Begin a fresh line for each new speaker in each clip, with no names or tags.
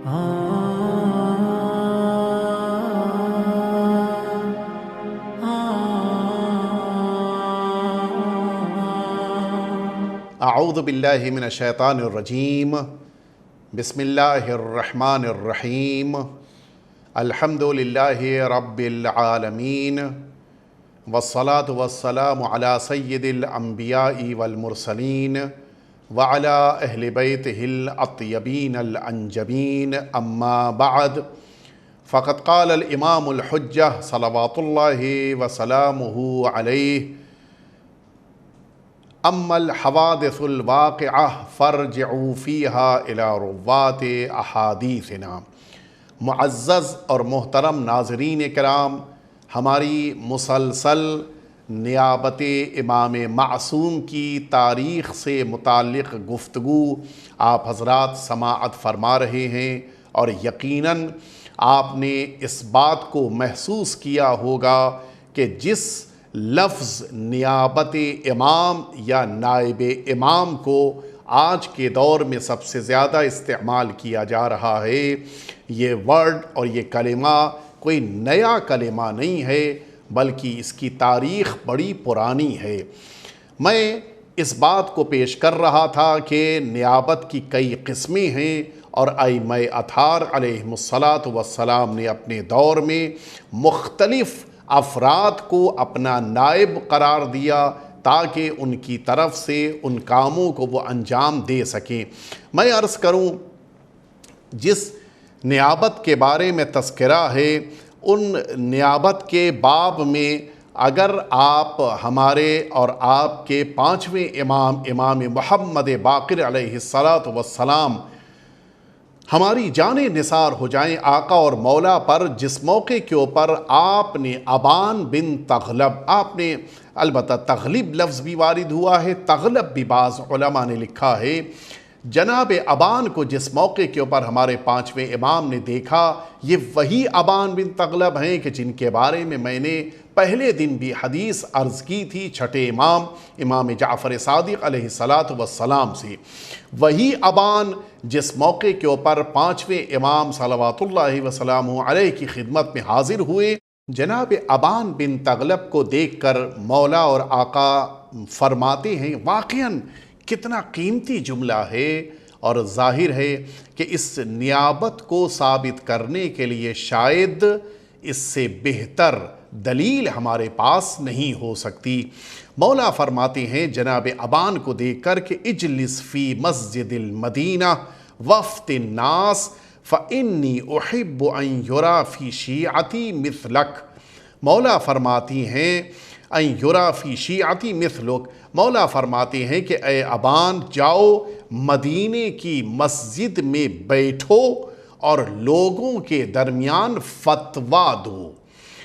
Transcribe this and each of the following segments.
اعوذ باللہ من الشیطان الرجیم بسم اللہ الرحمن الرحیم الحمد للہ رب العالمین والصلاة والسلام علی سید الانبیاء والمرسلین وعلی اہل بیتہ الاطیبین الانجبین اما بعد فقد قال الامام الحجہ صلوات اللہ وسلامہ علیہ اما الحوادث الواقعہ فرجعوا فیہا الی روات احادیثنا۔ معزز اور محترم ناظرین کرام، ہماری مسلسل نیابت امام معصوم کی تاریخ سے متعلق گفتگو آپ حضرات سماعت فرما رہے ہیں، اور یقیناً آپ نے اس بات کو محسوس کیا ہوگا کہ جس لفظ نیابت امام یا نائب امام کو آج کے دور میں سب سے زیادہ استعمال کیا جا رہا ہے، یہ ورڈ اور یہ کلمہ کوئی نیا کلمہ نہیں ہے، بلکہ اس کی تاریخ بڑی پرانی ہے۔ میں اس بات کو پیش کر رہا تھا کہ نیابت کی کئی قسمیں ہیں، اور ائمہ اطہار علیہم السلام نے اپنے دور میں مختلف افراد کو اپنا نائب قرار دیا تاکہ ان کی طرف سے ان کاموں کو وہ انجام دے سکیں۔ میں عرض کروں، جس نیابت کے بارے میں تذکرہ ہے، ان نیابت کے باب میں اگر آپ ہمارے اور آپ کے پانچویں امام محمد باقر علیہ السلام ہماری جانیں نثار ہو جائیں آقا اور مولا پر، جس موقع کے اوپر آپ نے ابان بن تغلب، آپ نے البتہ تغلب لفظ بھی وارد ہوا ہے، تغلب بھی بعض علماء نے لکھا ہے، جناب ابان کو جس موقع کے اوپر ہمارے پانچویں امام نے دیکھا، یہ وہی ابان بن تغلب ہیں کہ جن کے بارے میں میں نے پہلے دن بھی حدیث عرض کی تھی، چھٹے امام جعفر صادق علیہ السلام سے۔ وہی ابان جس موقع کے اوپر پانچویں امام صلوات اللہ وسلامہ علیہ کی خدمت میں حاضر ہوئے، جناب ابان بن تغلب کو دیکھ کر مولا اور آقا فرماتے ہیں، واقعاً کتنا قیمتی جملہ ہے، اور ظاہر ہے کہ اس نیابت کو ثابت کرنے کے لیے شاید اس سے بہتر دلیل ہمارے پاس نہیں ہو سکتی۔ مولا فرماتے ہیں جناب ابان کو دیکھ کر کہ اجلس فی مسجد المدینہ وفد الناس فانی احب ان یرا فی شیعتی مثلک۔ مولا فرماتی ہیں ان یرا فی شیعتی مثلک، مولا فرماتے ہیں کہ اے ابان، جاؤ مدینے کی مسجد میں بیٹھو اور لوگوں کے درمیان فتویٰ دو،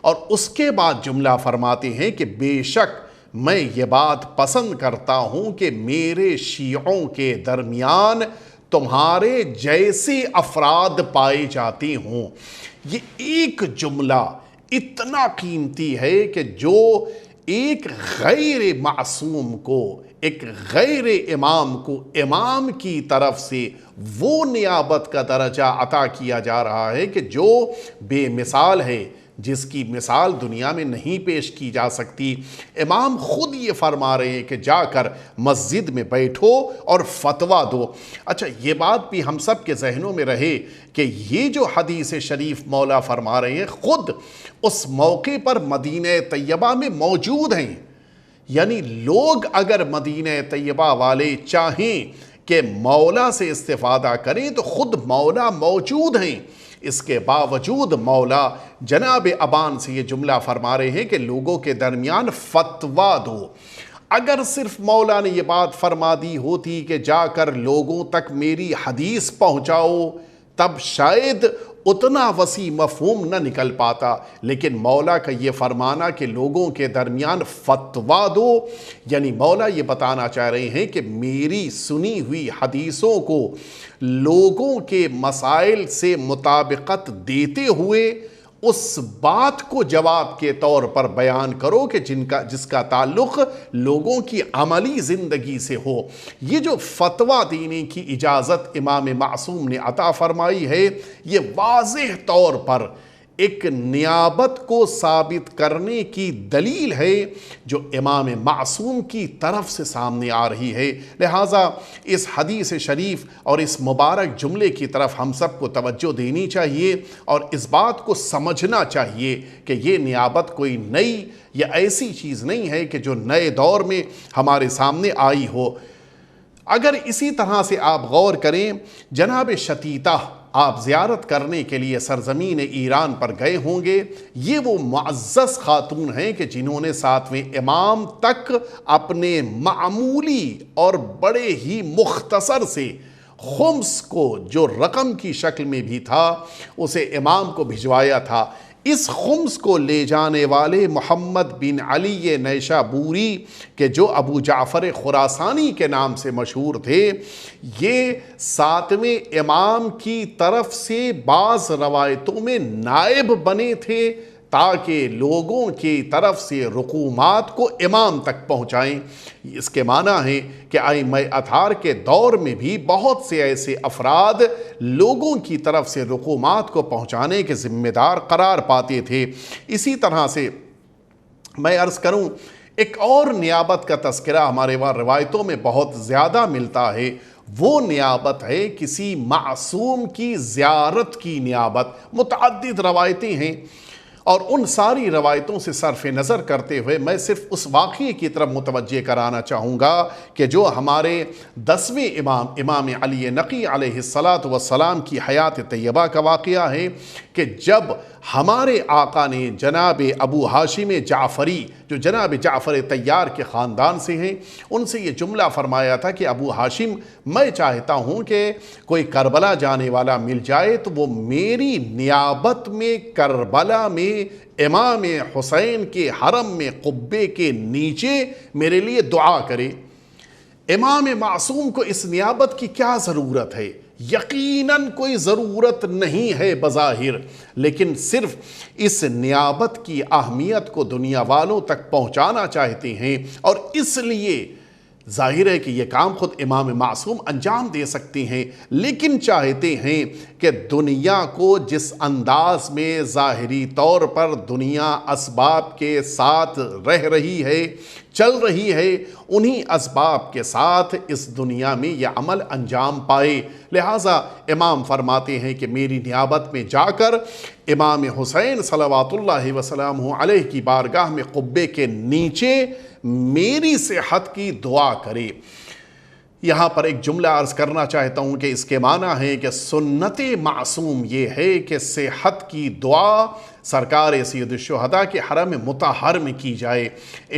اور اس کے بعد جملہ فرماتے ہیں کہ بے شک میں یہ بات پسند کرتا ہوں کہ میرے شیعوں کے درمیان تمہارے جیسے افراد پائے جاتے ہوں۔ یہ ایک جملہ اتنا قیمتی ہے کہ جو ایک غیر معصوم کو، ایک غیر امام کو امام کی طرف سے وہ نیابت کا درجہ عطا کیا جا رہا ہے کہ جو بے مثال ہے، جس کی مثال دنیا میں نہیں پیش کی جا سکتی۔ امام خود یہ فرما رہے ہیں کہ جا کر مسجد میں بیٹھو اور فتویٰ دو۔ اچھا، یہ بات بھی ہم سب کے ذہنوں میں رہے کہ یہ جو حدیث شریف مولا فرما رہے ہیں خود اس موقع پر مدینہ طیبہ میں موجود ہیں، یعنی لوگ اگر مدینہ طیبہ والے چاہیں کہ مولا سے استفادہ کریں تو خود مولا موجود ہیں، اس کے باوجود مولا جناب ابان سے یہ جملہ فرما رہے ہیں کہ لوگوں کے درمیان فتویٰ دو۔ اگر صرف مولا نے یہ بات فرما دی ہوتی کہ جا کر لوگوں تک میری حدیث پہنچاؤ، تب شاید اتنا وسیع مفہوم نہ نکل پاتا، لیکن مولا کا یہ فرمانا کہ لوگوں کے درمیان فتویٰ دو، یعنی مولا یہ بتانا چاہ رہے ہیں کہ میری سنی ہوئی حدیثوں کو لوگوں کے مسائل سے مطابقت دیتے ہوئے اس بات کو جواب کے طور پر بیان کرو کہ جس کا تعلق لوگوں کی عملی زندگی سے ہو۔ یہ جو فتویٰ دینے کی اجازت امام معصوم نے عطا فرمائی ہے، یہ واضح طور پر ایک نیابت کو ثابت کرنے کی دلیل ہے جو امام معصوم کی طرف سے سامنے آ رہی ہے۔ لہٰذا اس حدیث شریف اور اس مبارک جملے کی طرف ہم سب کو توجہ دینی چاہیے اور اس بات کو سمجھنا چاہیے کہ یہ نیابت کوئی نئی یا ایسی چیز نہیں ہے کہ جو نئے دور میں ہمارے سامنے آئی ہو۔ اگر اسی طرح سے آپ غور کریں، جناب شتیتہ آپ زیارت کرنے کے لیے سرزمین ایران پر گئے ہوں گے۔ یہ وہ معزز خاتون ہیں کہ جنہوں نے 7ویں امام تک اپنے معمولی اور بڑے ہی مختصر سے خمس کو، جو رقم کی شکل میں بھی تھا، اسے امام کو بھجوایا تھا۔ اس خمس کو لے جانے والے محمد بن علی نیشابوری کہ جو ابو جعفر خراسانی کے نام سے مشہور تھے، یہ 7ویں امام کی طرف سے بعض روایتوں میں نائب بنے تھے تاکہ لوگوں کی طرف سے رقومات کو امام تک پہنچائیں۔ اس کے معنی ہے کہ ائمہ اطہار کے دور میں بھی بہت سے ایسے افراد لوگوں کی طرف سے رقومات کو پہنچانے کے ذمہ دار قرار پاتے تھے۔ اسی طرح سے میں عرض کروں، ایک اور نیابت کا تذکرہ ہمارے وہاں روایتوں میں بہت زیادہ ملتا ہے۔ وہ نیابت ہے کسی معصوم کی زیارت کی نیابت۔ متعدد روایتیں ہیں اور ان ساری روایتوں سے صرف نظر کرتے ہوئے میں صرف اس واقعے کی طرف متوجہ کرانا چاہوں گا کہ جو ہمارے 10ویں امام علی نقی علیہ السلام کی حیات طیبہ کا واقعہ ہے کہ جب ہمارے آقا نے جناب ابو ہاشم جعفری، جو جناب جعفر طیار کے خاندان سے ہیں، ان سے یہ جملہ فرمایا تھا کہ ابو ہاشم، میں چاہتا ہوں کہ کوئی کربلا جانے والا مل جائے تو وہ میری نیابت میں کربلا میں امام حسین کے حرم میں قبے کے نیچے میرے لیے دعا کرے۔ امام معصوم کو اس نیابت کی کیا ضرورت ہے؟ یقیناً کوئی ضرورت نہیں ہے بظاہر، لیکن صرف اس نیابت کی اہمیت کو دنیا والوں تک پہنچانا چاہتے ہیں، اور اس لیے ظاہر ہے کہ یہ کام خود امام معصوم انجام دے سکتے ہیں، لیکن چاہتے ہیں کہ دنیا کو جس انداز میں ظاہری طور پر دنیا اسباب کے ساتھ رہ رہی ہے، چل رہی ہے، انہی اسباب کے ساتھ اس دنیا میں یہ عمل انجام پائے۔ لہٰذا امام فرماتے ہیں کہ میری نیابت میں جا کر امام حسین صلوات اللہ وسلامہ علیہ کی بارگاہ میں قبے کے نیچے میری صحت کی دعا کرے۔ یہاں پر ایک جملہ عرض کرنا چاہتا ہوں کہ اس کے معنی ہے کہ سنت معصوم یہ ہے کہ صحت کی دعا سرکار سید الشہداء کے حرم مطہر میں کی جائے۔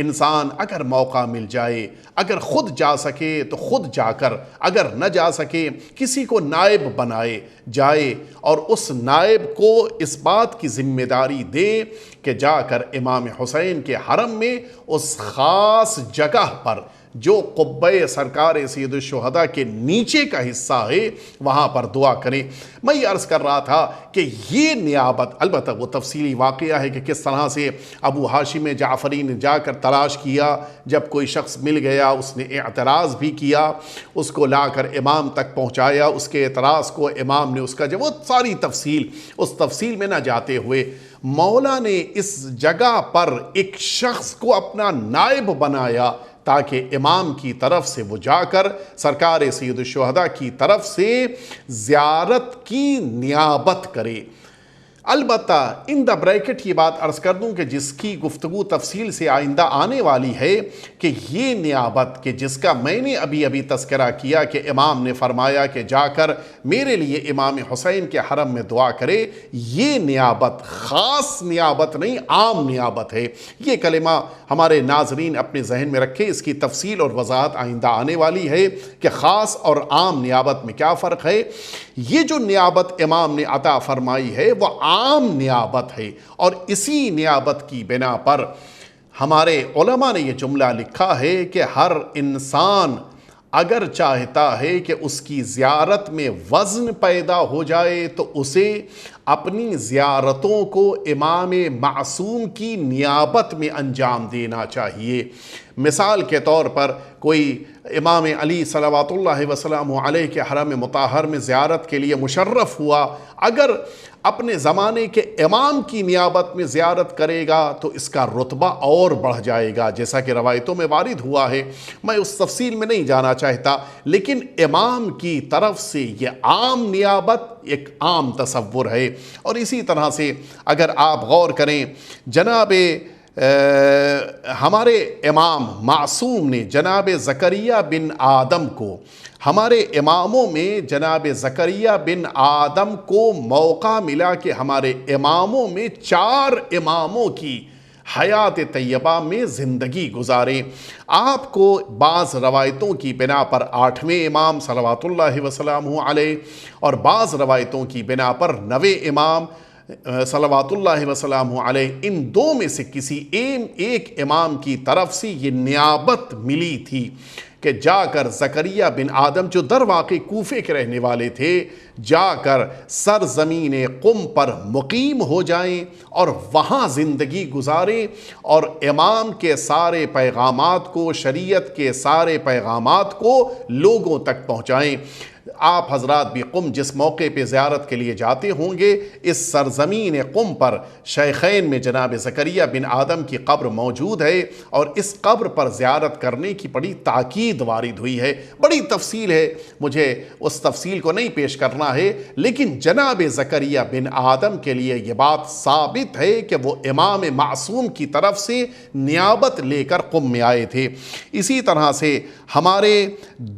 انسان اگر موقع مل جائے، اگر خود جا سکے تو خود جا کر، اگر نہ جا سکے کسی کو نائب بنائے جائے، اور اس نائب کو اس بات کی ذمہ داری دے کہ جا کر امام حسین کے حرم میں اس خاص جگہ پر جو قبہ سرکار سید الشہداء کے نیچے کا حصہ ہے وہاں پر دعا کریں۔ میں یہ عرض کر رہا تھا کہ یہ نیابت، البتہ وہ تفصیلی واقعہ ہے کہ کس طرح سے ابو ہاشم جعفری نے جا کر تلاش کیا، جب کوئی شخص مل گیا اس نے اعتراض بھی کیا، اس کو لا کر امام تک پہنچایا، اس کے اعتراض کو امام نے اس کا جب، وہ ساری تفصیل، اس تفصیل میں نہ جاتے ہوئے مولا نے اس جگہ پر ایک شخص کو اپنا نائب بنایا تاکہ امام کی طرف سے وہ جا کر سرکار سید الشہداء کی طرف سے زیارت کی نیابت کرے۔ البتہ ان دا بریکٹ یہ بات عرض کر دوں کہ جس کی گفتگو تفصیل سے آئندہ آنے والی ہے کہ یہ نیابت کہ جس کا میں نے ابھی تذکرہ کیا کہ امام نے فرمایا کہ جا کر میرے لیے امام حسین کے حرم میں دعا کرے، یہ نیابت خاص نیابت نہیں، عام نیابت ہے۔ یہ کلمہ ہمارے ناظرین اپنے ذہن میں رکھیں، اس کی تفصیل اور وضاحت آئندہ آنے والی ہے کہ خاص اور عام نیابت میں کیا فرق ہے۔ یہ جو نیابت امام نے عطا فرمائی ہے وہ عام نیابت ہے، اور اسی نیابت کی بنا پر ہمارے علماء نے یہ جملہ لکھا ہے کہ ہر انسان اگر چاہتا ہے کہ اس کی زیارت میں وزن پیدا ہو جائے تو اسے اپنی زیارتوں کو امام معصوم کی نیابت میں انجام دینا چاہیے۔ مثال کے طور پر کوئی امام علی صلوات اللہ وسلم علیہ کے حرم مطہر میں زیارت کے لیے مشرف ہوا، اگر اپنے زمانے کے امام کی نیابت میں زیارت کرے گا تو اس کا رتبہ اور بڑھ جائے گا، جیسا کہ روایتوں میں وارد ہوا ہے۔ میں اس تفصیل میں نہیں جانا چاہتا، لیکن امام کی طرف سے یہ عام نیابت ایک عام تصور ہے۔ اور اسی طرح سے اگر آپ غور کریں، جناب ہمارے امام معصوم نے جناب زکریا بن آدم کو، ہمارے اماموں میں جناب زکریا بن آدم کو موقع ملا کہ ہمارے اماموں میں 4 اماموں کی حیات طیبہ میں زندگی گزاریں۔ آپ کو بعض روایتوں کی بنا پر 8ویں امام صلوات اللہ وسلم علیہ اور بعض روایتوں کی بنا پر 9ویں امام صلوات اللہ وسلم علیہ، ان 2 میں سے کسی ایک امام کی طرف سے یہ نیابت ملی تھی کہ جا کر زکریا بن آدم، جو در واقع کوفے کے رہنے والے تھے، جا کر سرزمین قم پر مقیم ہو جائیں اور وہاں زندگی گزاریں اور امام کے سارے پیغامات کو، شریعت کے سارے پیغامات کو لوگوں تک پہنچائیں۔ آپ حضرات بھی قم جس موقع پہ زیارت کے لیے جاتے ہوں گے، اس سرزمین قم پر شیخین میں جناب زکریا بن آدم کی قبر موجود ہے، اور اس قبر پر زیارت کرنے کی بڑی تاکید وارد ہوئی ہے۔ بڑی تفصیل ہے، مجھے اس تفصیل کو نہیں پیش کرنا ہے، لیکن جناب زکریا بن آدم کے لیے یہ بات ثابت ہے کہ وہ امام معصوم کی طرف سے نیابت لے کر قم میں آئے تھے۔ اسی طرح سے ہمارے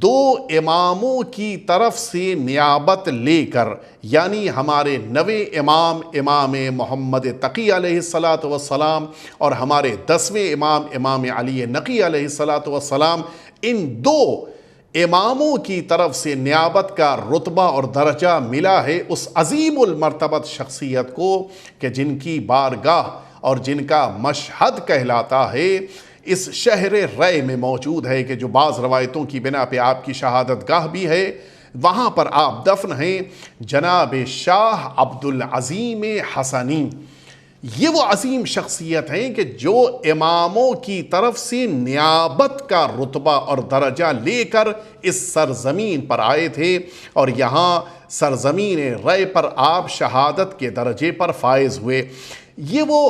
2 اماموں کی طرف سے نیابت لے کر، یعنی ہمارے 9ویں امام امام محمد تقی علیہ السلام اور ہمارے 10ویں امام امام علی نقی علیہ السلام، ان 2 اماموں کی طرف سے نیابت کا رتبہ اور درجہ ملا ہے اس عظیم المرتبت شخصیت کو کہ جن کی بارگاہ اور جن کا مشہد کہلاتا ہے اس شہر رے میں موجود ہے، کہ جو بعض روایتوں کی بنا پہ آپ کی شہادت گاہ بھی ہے، وہاں پر آپ دفن ہیں۔ جناب شاہ عبدالعظیم حسنی، یہ وہ عظیم شخصیت ہیں کہ جو اماموں کی طرف سے نیابت کا رتبہ اور درجہ لے کر اس سرزمین پر آئے تھے، اور یہاں سرزمین رے پر آپ شہادت کے درجے پر فائز ہوئے۔ یہ وہ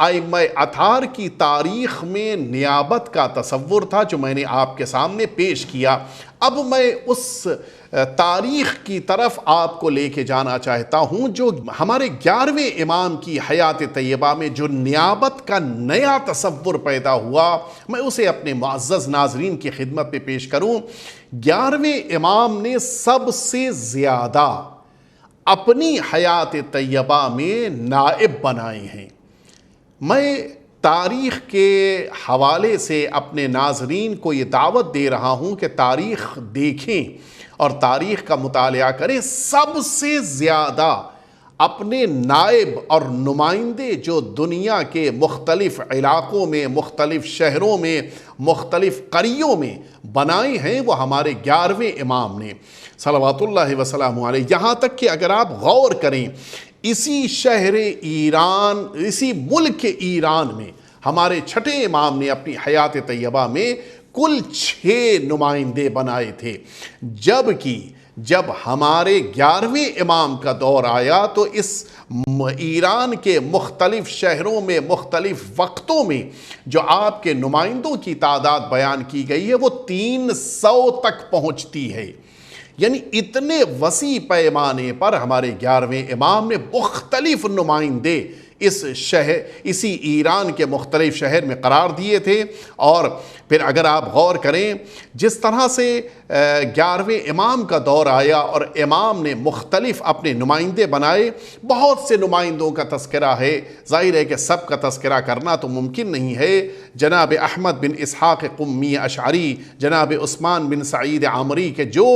ائمہ اطہار کی تاریخ میں نیابت کا تصور تھا جو میں نے آپ کے سامنے پیش کیا۔ اب میں اس تاریخ کی طرف آپ کو لے کے جانا چاہتا ہوں جو ہمارے 11ویں امام کی حیات طیبہ میں جو نیابت کا نیا تصور پیدا ہوا، میں اسے اپنے معزز ناظرین کی خدمت میں پیش کروں۔ 11ویں امام نے سب سے زیادہ اپنی حیات طیبہ میں نائب بنائے ہیں۔ میں تاریخ کے حوالے سے اپنے ناظرین کو یہ دعوت دے رہا ہوں کہ تاریخ دیکھیں اور تاریخ کا مطالعہ کریں۔ سب سے زیادہ اپنے نائب اور نمائندے جو دنیا کے مختلف علاقوں میں، مختلف شہروں میں، مختلف قریوں میں بنائے ہیں، وہ ہمارے 11ویں امام نے صلوات اللہ وسلم علیہ۔ یہاں تک کہ اگر آپ غور کریں، اسی شہر ایران، اسی ملک ایران میں ہمارے 6ٹھے امام نے اپنی حیات طیبہ میں کل 6 نمائندے بنائے تھے، جبکہ جب ہمارے 11ویں امام کا دور آیا تو اس ایران کے مختلف شہروں میں مختلف وقتوں میں جو آپ کے نمائندوں کی تعداد بیان کی گئی ہے وہ 300 تک پہنچتی ہے۔ یعنی اتنے وسیع پیمانے پر ہمارے 11ویں امام نے مختلف نمائندے اسی ایران کے مختلف شہر میں قرار دیے تھے۔ اور پھر اگر آپ غور کریں جس طرح سے 11ویں امام کا دور آیا اور امام نے مختلف اپنے نمائندے بنائے، بہت سے نمائندوں کا تذکرہ ہے، ظاہر ہے کہ سب کا تذکرہ کرنا تو ممکن نہیں ہے۔ جناب احمد بن اسحاق قمی اشعری، جناب عثمان بن سعید عامری کے جو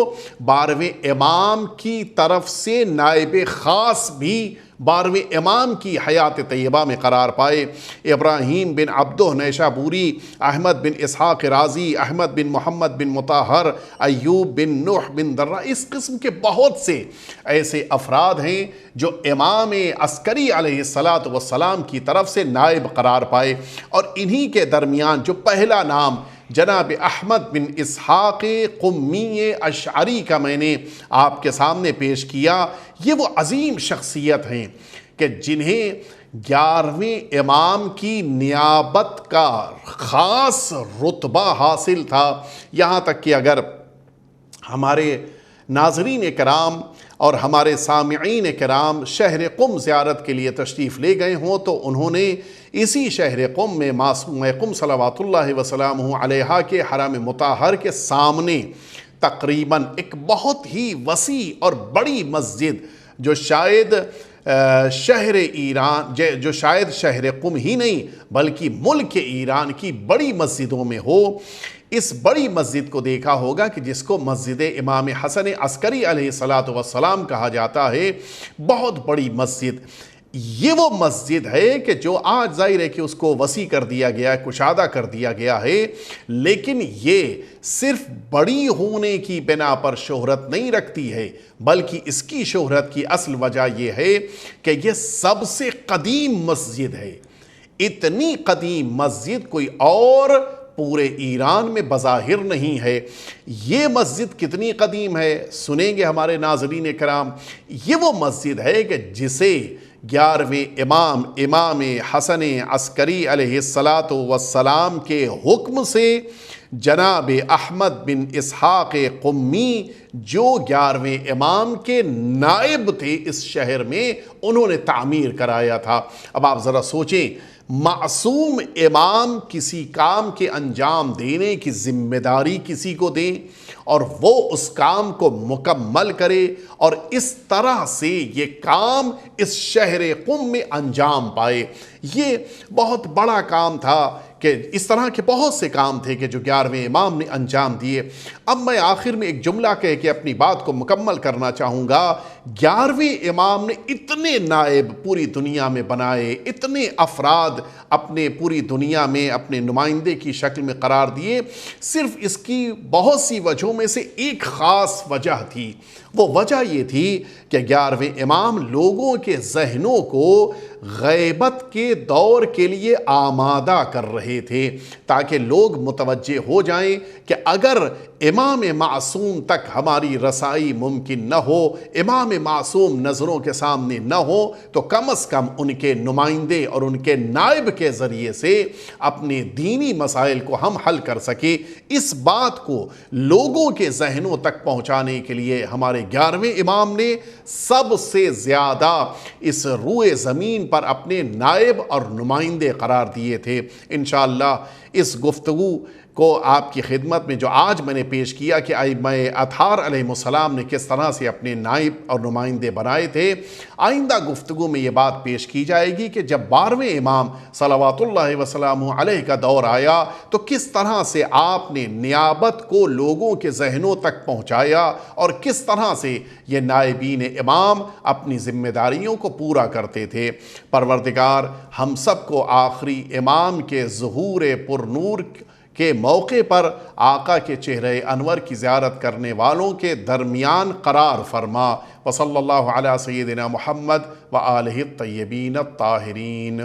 12ویں امام کی طرف سے نائب خاص بھی 12ویں امام کی حیات طیبہ میں قرار پائے۔ ابراہیم بن عبدہ نیشابوری، احمد بن اسحاق رازی، احمد بن محمد بن مطہر، ایوب بن نوح بن درہ، اس قسم کے بہت سے ایسے افراد ہیں جو امام عسکری علیہ السلام کی طرف سے نائب قرار پائے، اور انہی کے درمیان جو پہلا نام جناب احمد بن اسحاق قمی اشعری کا میں نے آپ کے سامنے پیش کیا، یہ وہ عظیم شخصیت ہیں کہ جنہیں 11ویں امام کی نیابت کا خاص رتبہ حاصل تھا۔ یہاں تک کہ اگر ہمارے ناظرین کرام اور ہمارے سامعین کرام شہر قم زیارت کے لیے تشریف لے گئے ہوں تو انہوں نے اسی شہر قم میں معصوم قم صلوات اللہ وسلامہ علیہا کے حرم مطہر کے سامنے تقریباً ایک بہت ہی وسیع اور بڑی مسجد جو شاید شہر قم ہی نہیں بلکہ ملک ایران کی بڑی مسجدوں میں ہو، اس بڑی مسجد کو دیکھا ہوگا کہ جس کو مسجد امام حسن عسکری علیہ السلام کہا جاتا ہے، بہت بڑی مسجد۔ یہ وہ مسجد ہے کہ جو آج ظاہر ہے کہ اس کو وسیع کر دیا گیا ہے، کشادہ کر دیا گیا ہے، لیکن یہ صرف بڑی ہونے کی بنا پر شہرت نہیں رکھتی ہے، بلکہ اس کی شہرت کی اصل وجہ یہ ہے کہ یہ سب سے قدیم مسجد ہے۔ اتنی قدیم مسجد کوئی اور پورے ایران میں بظاہر نہیں ہے۔ یہ مسجد کتنی قدیم ہے سنیں گے ہمارے ناظرین کرام۔ یہ وہ مسجد ہے کہ جسے 11ویں امام حسن عسکری علیہ السلام کے حکم سے جناب احمد بن اسحاق قمی جو 11ویں امام کے نائب تھے اس شہر میں، انہوں نے تعمیر کرایا تھا۔ اب آپ ذرا سوچیں، معصوم امام کسی کام کے انجام دینے کی ذمہ داری کسی کو دیں اور وہ اس کام کو مکمل کرے، اور اس طرح سے یہ کام اس شہر قم میں انجام پائے، یہ بہت بڑا کام تھا کہ اس طرح کے بہت سے کام تھے کہ جو 11ویں امام نے انجام دیے۔ اب میں آخر میں ایک جملہ کہہ کے اپنی بات کو مکمل کرنا چاہوں گا۔ 11ویں امام نے اتنے نائب پوری دنیا میں بنائے، اتنے افراد اپنے پوری دنیا میں اپنے نمائندے کی شکل میں قرار دیے، صرف اس کی بہت سی وجہوں میں سے ایک خاص وجہ تھی۔ وہ وجہ یہ تھی کہ 11ویں امام لوگوں کے ذہنوں کو غیبت کے دور کے لیے آمادہ کر رہے تھے، تاکہ لوگ متوجہ ہو جائیں کہ اگر امام معصوم تک ہماری رسائی ممکن نہ ہو، امام معصوم نظروں کے سامنے نہ ہو، تو کم از کم ان کے نمائندے اور ان کے نائب کے ذریعے سے اپنے دینی مسائل کو ہم حل کر سکیں۔ اس بات کو لوگوں کے ذہنوں تک پہنچانے کے لیے ہمارے 11ویں امام نے سب سے زیادہ اس روئے زمین پر اپنے نائب اور نمائندے قرار دیے تھے۔ انشاءاللہ اس گفتگو کو آپ کی خدمت میں جو آج میں نے پیش کیا کہ ائمہ اطہار علیہ السلام نے کس طرح سے اپنے نائب اور نمائندے بنائے تھے، آئندہ گفتگو میں یہ بات پیش کی جائے گی کہ جب 12ویں امام صلوات اللہ وسلامہ علیہ کا دور آیا تو کس طرح سے آپ نے نیابت کو لوگوں کے ذہنوں تک پہنچایا اور کس طرح سے یہ نائبین امام اپنی ذمہ داریوں کو پورا کرتے تھے۔ پروردگار ہم سب کو آخری امام کے ظہور پر نور کے موقع پر آقا کے چہرہ انور کی زیارت کرنے والوں کے درمیان قرار فرما۔ وصلی اللہ علی سیدنا محمد و آلہ الطیبین الطاہرین۔